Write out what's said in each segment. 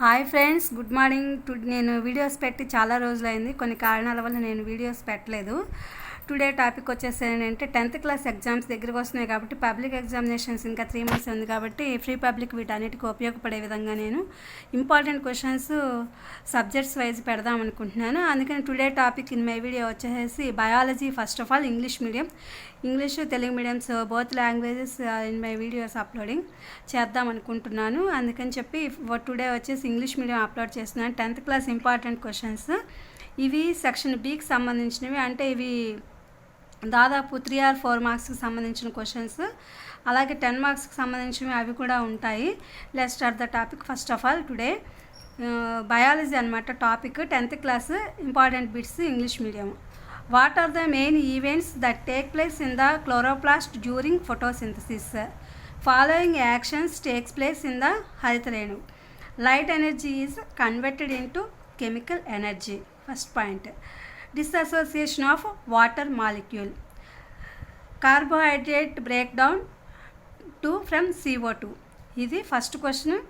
Hi friends, good morning. నేను videos పెట్టి చాలా రోజులైంది. కొన్ని కారణాల వల్ల నేను వీడియోస్ పెట్టలేదు. టుడే టాపిక్ వచ్చేసి ఏంటంటే 10th క్లాస్ ఎగ్జామ్స్ దగ్గరికి వస్తున్నాయి కాబట్టి పబ్లిక్ ఎగ్జామినేషన్స్ ఇంకా 3 months ఉంది కాబట్టి ఫ్రీ పబ్లిక్ వీటన్నిటికీ ఉపయోగపడే విధంగా నేను ఇంపార్టెంట్ క్వశ్చన్స్ సబ్జెక్ట్స్ వైజ్ పెడదాం అనుకుంటున్నాను. అందుకని today topic in my video వచ్చేసి biology. First of all English medium, English Telugu mediums both languages in my videos uploading చేద్దాం అనుకుంటున్నాను. అందుకని చెప్పి టుడే వచ్చేసి ఇంగ్లీష్ మీడియం అప్లోడ్ చేస్తున్నాను. 10th క్లాస్ ఇంపార్టెంట్ క్వశ్చన్స్ ఇవి సెక్షన్ బికి సంబంధించినవి. అంటే ఇవి దాదాపు 3 or 4 మార్క్స్కి సంబంధించిన క్వశ్చన్స్, అలాగే 10 మార్క్స్కి సంబంధించినవి అవి కూడా ఉంటాయి. Let's start the topic. First of all today biology అనమాట topic. 10th class important bits English medium. What are the main events that take place in the chloroplast during photosynthesis? Following actions takes place in the హరితరేణు. Light energy is converted into chemical energy. First point. Disassociation of water molecule. Carbohydrate breakdown from CO2. ఇది first question.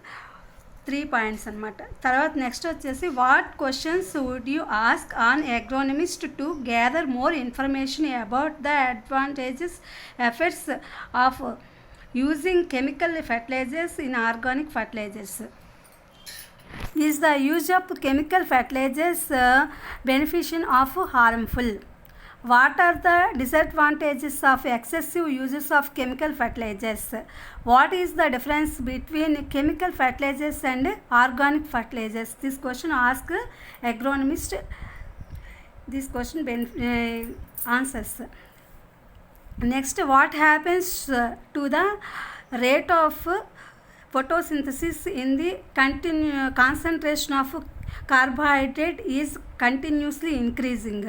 3 points అనమాట. తర్వాత next వచ్చేసి what questions would you ask on agronomist to gather more information about the advantages effects of using chemical fertilizers in organic fertilizers? Is the use of chemical fertilizers beneficial or harmful? What are the disadvantages of excessive uses of chemical fertilizers? What is the difference between chemical fertilizers and organic fertilizers? This question ask agronomist. This question answers. Next, what happens to the rate of photosynthesis in the concentration of carbohydrate is continuously increasing?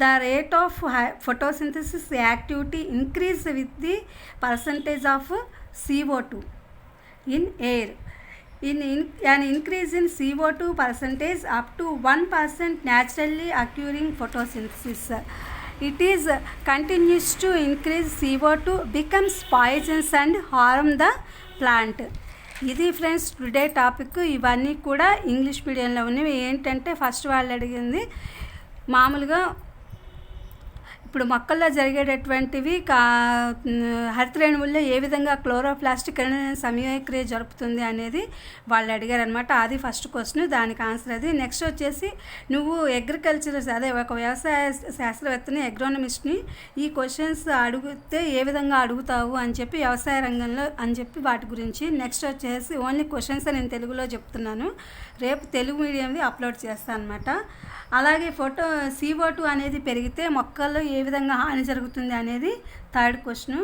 The rate of photosynthesis activity increase with the percentage of CO2 in air. An increase in CO2 percentage up to 1% naturally occurring photosynthesis. It is continues to increase CO2 becomes poisons and harm the plant. ఇది friends today topic. ఇవన్నీ కూడా English మీడియంలో ఉన్నవి. ఏంటంటే first వాళ్ళు అడిగింది మామూలుగా ఇప్పుడు మొక్కల్లో జరిగేటటువంటివి హరితరేణువుల్లో ఏ విధంగా క్లోరోప్లాస్టిక్ సమయక్రియ జరుపుతుంది అనేది వాళ్ళు అడిగారనమాట. అది ఫస్ట్ క్వశ్చన్, దానికి ఆన్సర్ అది. నెక్స్ట్ వచ్చేసి నువ్వు అగ్రికల్చర్ అదే ఒక వ్యవసాయ శాస్త్రవేత్తని అగ్రోనమిస్ట్ని ఈ క్వశ్చన్స్ అడిగితే ఏ విధంగా అడుగుతావు అని చెప్పి వ్యవసాయ రంగంలో అని చెప్పి వాటి గురించి. నెక్స్ట్ వచ్చేసి ఓన్లీ క్వశ్చన్స్ నేను తెలుగులో చెప్తున్నాను, రేపు తెలుగు మీడియంది అప్లోడ్ చేస్తాను అనమాట. అలాగే CO2 అనేది పెరిగితే మొక్కల్లో ఏ విధంగా హాని జరుగుతుంది అనేది థర్డ్ క్వశ్చన్.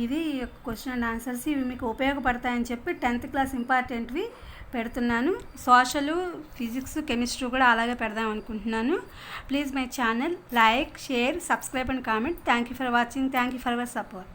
ఇవి క్వశ్చన్ అండ్ ఆన్సర్స్. ఇవి మీకు ఉపయోగపడతాయని చెప్పి 10th క్లాస్ ఇంపార్టెంట్వి పెడుతున్నాను. సోషల్, ఫిజిక్స్, కెమిస్ట్రీ కూడా అలాగే పెడదాం అనుకుంటున్నాను. Please my channel like, share, subscribe and comment. Thank you for watching. Thank you for your support.